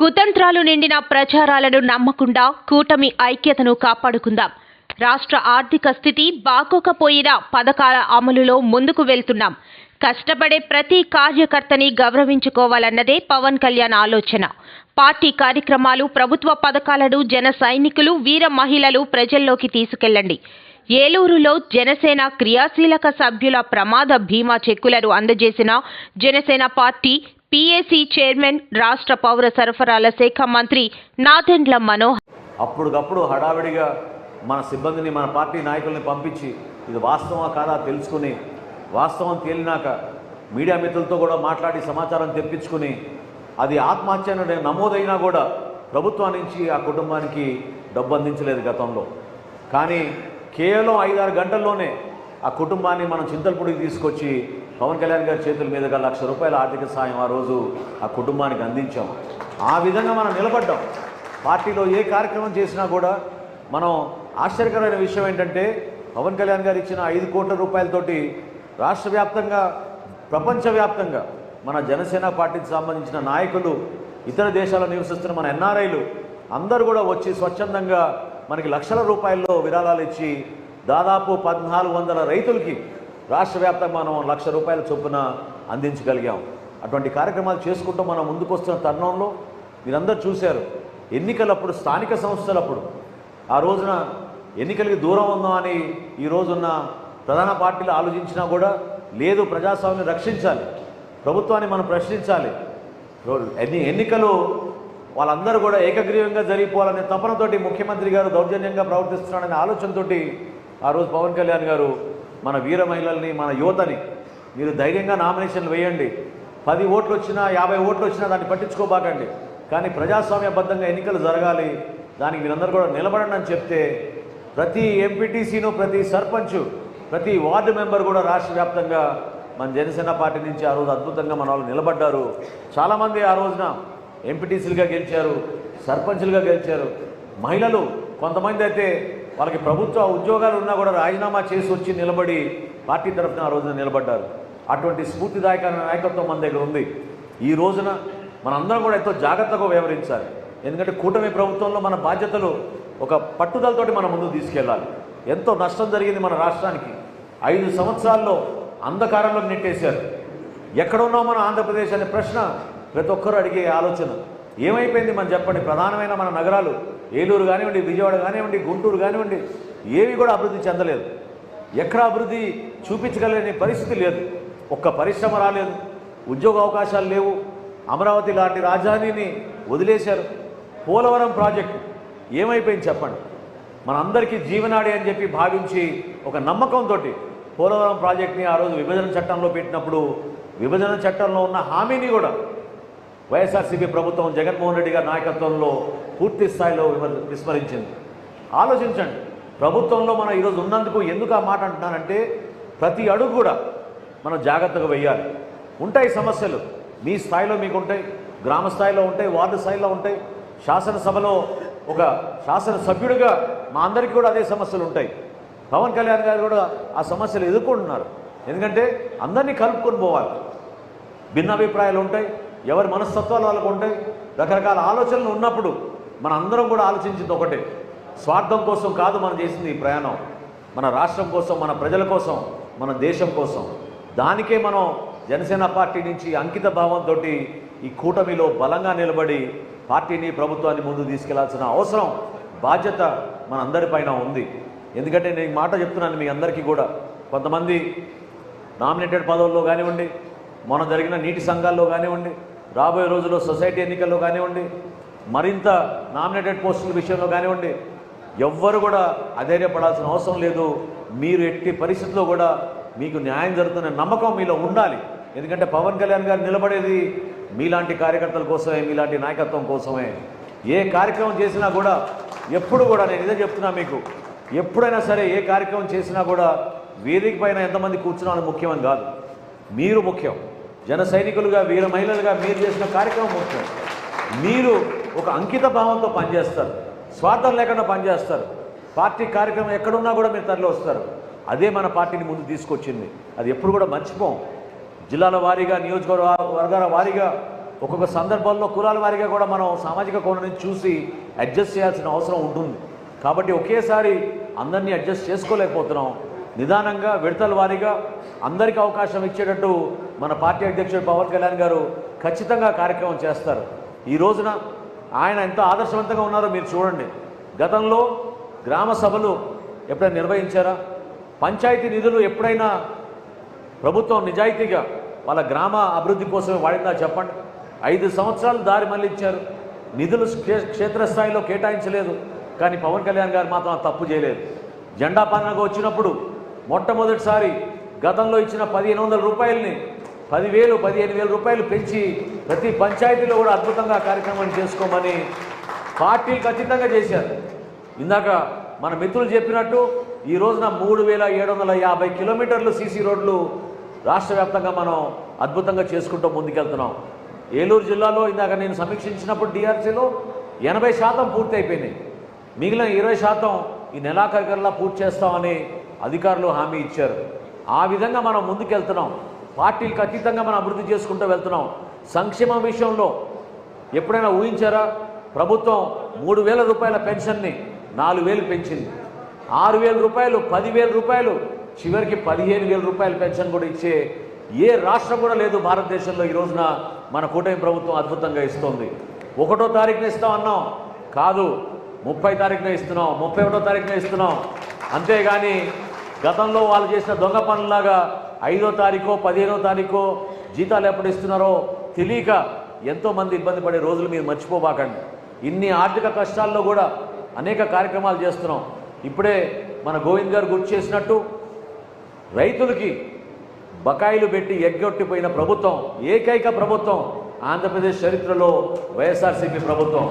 కుతంత్రాలు నిండిన ప్రచారాలను నమ్మకుండా కూటమి ఐక్యతను కాపాడుకుందాం. రాష్ట్ర ఆర్థిక స్థితి బాగోకపోయినా పథకాల అమలులో ముందుకు వెళ్తున్నాం. కష్టపడే ప్రతి కార్యకర్తని గౌరవించుకోవాలన్నదే పవన్ కళ్యాణ్ ఆలోచన. పార్టీ కార్యక్రమాలు, ప్రభుత్వ పథకాలను జన సైనికులు, వీర మహిళలు ప్రజల్లోకి తీసుకెళ్లండి. ఏలూరులో జనసేన క్రియాశీలక సభ్యుల ప్రమాద బీమా చెక్కులను అందజేసిన జనసేన పార్టీ పీఏసీ చైర్మన్, రాష్ట్ర పౌర సరఫరాల శాఖ మంత్రి నాదెండ్ల మనోహర్. అప్పటికప్పుడు హడావిడిగా మన సిబ్బందిని, మన పార్టీ నాయకుల్ని పంపించి ఇది వాస్తవమా కాదా తెలుసుకుని, వాస్తవం తేలినాక మీడియా మిత్రులతో కూడా మాట్లాడి సమాచారం తెప్పించుకుని, అది ఆత్మహత్య నమోదైనా కూడా ప్రభుత్వం నుంచి ఆ కుటుంబానికి డబ్బు అందించలేదు గతంలో. కానీ కేవలం 5-6 గంటల్లోనే ఆ కుటుంబాన్ని మనం చింతలపూడికి తీసుకొచ్చి పవన్ కళ్యాణ్ గారి చేతుల మీదుగా ₹1,00,000 ఆర్థిక సాయం ఆ రోజు ఆ కుటుంబానికి అందించాం. ఆ విధంగా మనం నిలబడ్డాం. పార్టీలో ఏ కార్యక్రమం చేసినా కూడా మనం ఆశ్చర్యకరమైన విషయం ఏంటంటే, పవన్ కళ్యాణ్ గారు ఇచ్చిన 5 కోట్ల రూపాయలతోటి రాష్ట్ర వ్యాప్తంగా, ప్రపంచవ్యాప్తంగా మన జనసేన పార్టీకి సంబంధించిన నాయకులు, ఇతర దేశాల్లో నివసిస్తున్న మన ఎన్ఆర్ఐలు అందరూ కూడా వచ్చి స్వచ్ఛందంగా మనకి లక్షల రూపాయల్లో విరాళాలు ఇచ్చి దాదాపు 1,400 రైతులకి రాష్ట్ర వ్యాప్తంగా మనం ₹1,00,000 చొప్పున అందించగలిగాం. అటువంటి కార్యక్రమాలు చేసుకుంటూ మనం ముందుకు వస్తున్న తరుణంలో మీరందరూ చూశారు, ఎన్నికలప్పుడు, స్థానిక సంస్థలప్పుడు ఆ రోజున ఎన్నికలకి దూరం ఉందాం అని ఈ రోజున్న ప్రధాన పార్టీలు ఆలోచించినా కూడా లేదు, ప్రజాస్వామ్యం రక్షించాలి, ప్రభుత్వాన్ని మనం ప్రశ్నించాలి, ఎన్నికలు వాళ్ళందరూ కూడా ఏకగ్రీవంగా జరిగిపోవాలనే తపనతోటి ముఖ్యమంత్రి గారు దౌర్జన్యంగా ప్రవర్తిస్తున్నాడనే ఆలోచనతోటి ఆ రోజు పవన్ కళ్యాణ్ గారు మన వీర మహిళల్ని, మన యువతని మీరు ధైర్యంగా నామినేషన్లు వేయండి, 10 ఓట్లు వచ్చినా 50 ఓట్లు వచ్చినా దాన్ని పట్టించుకోబాకండి, కానీ ప్రజాస్వామ్యబద్ధంగా ఎన్నికలు జరగాలి, దానికి మీరందరూ కూడా నిలబడండి అని చెప్తే ప్రతి ఎంపీటీసీను, ప్రతి సర్పంచ్, ప్రతి వార్డు మెంబర్ కూడా రాష్ట్ర వ్యాప్తంగా మన జనసేన పార్టీ నుంచి ఆ రోజు అద్భుతంగా మన వాళ్ళు నిలబడ్డారు. చాలామంది ఆ రోజున ఎంపీటీసీలుగా గెలిచారు, సర్పంచులుగా గెలిచారు. మహిళలు కొంతమంది అయితే వాళ్ళకి ప్రభుత్వ ఉద్యోగాలు ఉన్నా కూడా రాజీనామా చేసి వచ్చి నిలబడి పార్టీ తరఫున ఆ రోజున నిలబడ్డారు. అటువంటి స్ఫూర్తిదాయకమైన నాయకత్వం మన దగ్గర ఉంది. ఈ రోజున మనందరం కూడా ఎంతో జాగ్రత్తగా వ్యవహరించాలి. ఎందుకంటే కూటమి ప్రభుత్వంలో మన బాధ్యతలు ఒక పట్టుదలతోటి మనం ముందుకు తీసుకెళ్ళాలి. ఎంతో నష్టం జరిగింది మన రాష్ట్రానికి. 5 సంవత్సరాల్లో అంధకారంలోకి నెట్టేశారు. ఎక్కడ ఉన్నాం మన ఆంధ్రప్రదేశ్ అనే ప్రశ్న ప్రతి ఒక్కరూ అడిగే ఆలోచన. ఏమైపోయింది మనం చెప్పండి? ప్రధానమైన మన నగరాలు ఏలూరు కానివ్వండి, విజయవాడ కానివ్వండి, గుంటూరు కానివ్వండి, ఏవి కూడా అభివృద్ధి చెందలేదు. ఎక్కడ అభివృద్ధి చూపించగలిగే పరిస్థితి లేదు. ఒక్క పరిశ్రమ రాలేదు, ఉద్యోగ అవకాశాలు లేవు. అమరావతి లాంటి రాజధానిని వదిలేశారు. పోలవరం ప్రాజెక్టు ఏమైపోయింది చెప్పండి? మనందరికీ జీవనాడి అని చెప్పి భావించి ఒక నమ్మకంతో పోలవరం ప్రాజెక్ట్ని ఆ రోజు విభజన చట్టంలో పెట్టినప్పుడు విభజన చట్టంలో ఉన్న హామీని కూడా వైఎస్ఆర్సీపీ ప్రభుత్వం జగన్మోహన్ రెడ్డి గారి నాయకత్వంలో పూర్తి స్థాయిలో విస్మరించింది. ఆలోచించండి, ప్రభుత్వంలో మనం ఈరోజు ఉన్నందుకు ఎందుకు ఆ మాట అంటున్నానంటే, ప్రతి అడుగు కూడా మనం జాగ్రత్తగా వెయ్యాలి. ఉంటాయి సమస్యలు, మీ స్థాయిలో మీకు ఉంటాయి, గ్రామ స్థాయిలో ఉంటాయి, వార్డు స్థాయిలో ఉంటాయి. శాసనసభలో ఒక శాసనసభ్యుడిగా మా అందరికీ కూడా అదే సమస్యలు ఉంటాయి. పవన్ కళ్యాణ్ గారు కూడా ఆ సమస్యలు ఎదుర్కొంటున్నారు. ఎందుకంటే అందరినీ కలుపుకొని పోవాలి. భిన్నాభిప్రాయాలు ఉంటాయి, ఎవరి మనస్తత్వాలు వాళ్ళకు ఉంటాయి, రకరకాల ఆలోచనలు ఉన్నప్పుడు మన అందరం కూడా ఆలోచించింది ఒకటే, స్వార్థం కోసం కాదు మనం చేసింది ఈ ప్రయాణం, మన రాష్ట్రం కోసం, మన ప్రజల కోసం, మన దేశం కోసం. దానికే మనం జనసేన పార్టీ నుంచి అంకిత భావంతో ఈ కూటమిలో బలంగా నిలబడి పార్టీని, ప్రభుత్వాన్ని ముందుకు తీసుకెళ్లాల్సిన అవసరం, బాధ్యత మన అందరిపైన ఉంది. ఎందుకంటే నేను మాట చెప్తున్నాను మీ అందరికీ కూడా, కొంతమంది నామినేటెడ్ పదవుల్లో కానివ్వండి, మొన్న జరిగిన నీటి సంఘాల్లో కానివ్వండి, రాబోయే రోజుల్లో సొసైటీ ఎన్నికల్లో కానివ్వండి, మరింత నామినేటెడ్ పోస్టుల విషయంలో కానివ్వండి, ఎవ్వరు కూడా అధైర్యపడాల్సిన అవసరం లేదు. మీరు ఎట్టి పరిస్థితుల్లో కూడా మీకు న్యాయం జరుగుతున్న నమ్మకం మీలో ఉండాలి. ఎందుకంటే పవన్ కళ్యాణ్ గారు నిలబడేది మీలాంటి కార్యకర్తల కోసమే, మీలాంటి నాయకత్వం కోసమే. ఏ కార్యక్రమం చేసినా కూడా ఎప్పుడు కూడా నేను ఇదే చెప్తున్నా మీకు, ఎప్పుడైనా సరే ఏ కార్యక్రమం చేసినా కూడా వేదిక పైన ఎంతమంది కూర్చున్నాను ముఖ్యమని కాదు, మీరు ముఖ్యం. జన సైనికులుగా, వీర మహిళలుగా మీరు చేసిన కార్యక్రమం ముఖ్యం. మీరు ఒక అంకిత భావంతో పనిచేస్తారు, స్వార్థం లేకుండా పనిచేస్తారు. పార్టీ కార్యక్రమం ఎక్కడున్నా కూడా మీరు తరలి వస్తారు. అదే మన పార్టీని ముందు తీసుకొచ్చింది. అది ఎప్పుడు కూడా మర్చిపోం. జిల్లాల వారీగా, నియోజకవర్గాల వారీగా ఒక్కొక్క సందర్భంలో కులాల వారీగా కూడా మనం సామాజిక కోణం నుంచి చూసి అడ్జస్ట్ చేయాల్సిన అవసరం ఉంటుంది. కాబట్టి ఒకేసారి అందరినీ అడ్జస్ట్ చేసుకోలేకపోతున్నాం. నిదానంగా విడతల వారీగా అందరికీ అవకాశం ఇచ్చేటట్టు మన పార్టీ అధ్యక్షుడు పవన్ కళ్యాణ్ గారు ఖచ్చితంగా కార్యక్రమం చేస్తారు. ఈ రోజున ఆయన ఎంత ఆదర్శవంతంగా ఉన్నారో మీరు చూడండి. గతంలో గ్రామ సభలు ఎప్పుడైనా నిర్వహించారా? పంచాయతీ నిధులు ఎప్పుడైనా ప్రభుత్వం నిజాయితీగా వాళ్ళ గ్రామ అభివృద్ధి కోసమే వాడిందా చెప్పండి? 5 సంవత్సరాలు దారి మళ్ళించారు. నిధులు క్షేత్రస్థాయిలో కేటాయించలేదు. కానీ పవన్ కళ్యాణ్ గారు మాత్రం ఆ తప్పు చేయలేదు. జెండా పండుగ వచ్చినప్పుడు మొట్టమొదటిసారి గతంలో ఇచ్చిన 1500 రూపాయలని 10,000, 15,000 రూపాయలు పెంచి ప్రతి పంచాయతీలో కూడా అద్భుతంగా కార్యక్రమం చేసుకోమని పార్టీలకు అతీతంగా చేశారు. ఇందాక మన మిత్రులు చెప్పినట్టు ఈ రోజున 3,750 కిలోమీటర్లు సీసీ రోడ్లు రాష్ట్ర వ్యాప్తంగా మనం అద్భుతంగా చేసుకుంటూ ముందుకెళ్తున్నాం. ఏలూరు జిల్లాలో ఇందాక నేను సమీక్షించినప్పుడు డిఆర్సీలో 80% పూర్తి అయిపోయినాయి. మిగిలిన 20% ఈ నెలాఖరుకల్లా పూర్తి చేస్తామని అధికారులు హామీ ఇచ్చారు. ఆ విధంగా మనం ముందుకెళ్తున్నాం. పార్టీలకు అతీతంగా మనం అభివృద్ధి చేసుకుంటూ వెళ్తున్నాం. సంక్షేమం విషయంలో ఎప్పుడైనా ఊహించారా? ప్రభుత్వం 3,000 రూపాయల పెన్షన్ని 4,000 పెంచింది. 6,000 రూపాయలు, 10,000 రూపాయలు, చివరికి 15,000 రూపాయల పెన్షన్ కూడా ఇచ్చే ఏ రాష్ట్రం కూడా లేదు భారతదేశంలో. ఈ రోజున మన కూటమి ప్రభుత్వం అద్భుతంగా ఇస్తోంది. 1వ తారీఖున ఇస్తామన్నాం, కాదు 30 తారీఖున ఇస్తున్నాం, 31వ తారీఖున ఇస్తున్నాం. అంతేగాని గతంలో వాళ్ళు చేసిన దొంగ పనులాగా 5వ తారీఖో 15వ తారీఖో జీతాలు ఎప్పుడు ఇస్తున్నారో తెలియక ఎంతోమంది ఇబ్బంది పడే రోజులు మీరు మర్చిపోబాకండి. ఇన్ని ఆర్థిక కష్టాల్లో కూడా అనేక కార్యక్రమాలు చేస్తున్నాం. ఇప్పుడే మన గోవింద్ గారు గుర్తు చేసినట్టు రైతులకి బకాయిలు పెట్టి ఎగ్గొట్టిపోయిన ప్రభుత్వం, ఏకైక ప్రభుత్వం ఆంధ్రప్రదేశ్ చరిత్రలో వైఎస్ఆర్సీపీ ప్రభుత్వం.